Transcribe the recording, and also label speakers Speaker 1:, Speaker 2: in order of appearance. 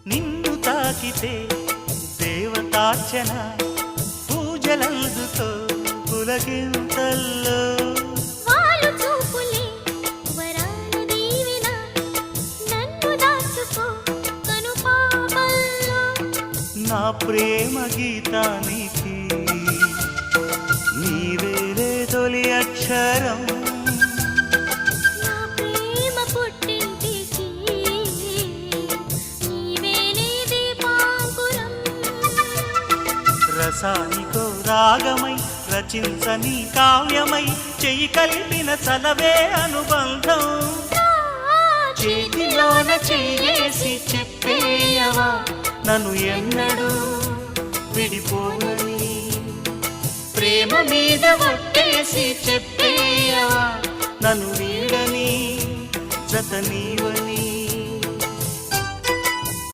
Speaker 1: నిన్ను తాకితే దేవతార్చన పూజలందుతో పులకింతల్లో
Speaker 2: వాళ్ళు చూపులే వరాల దీవెన నన్ను దాచుకో కనుపాపల్లో
Speaker 1: నా ప్రేమ గీతానికి నీవేలే తొలి అక్షరం
Speaker 2: నా ప్రేమ పుట్టింటికి నీవేలే దీపాంకురం
Speaker 1: రసానికో రాగమై రచించని కావ్యమై చెయ్యి కలిపిన చలవే అనుబంధం చేతిలోన చెయ్యేసి చెప్పేయవా నన్ను ఎన్నడూ విడిపోనని ప్రేమ మీద ఒట్టేసి చెప్పేయవా నన్ను వీడని జత నీవని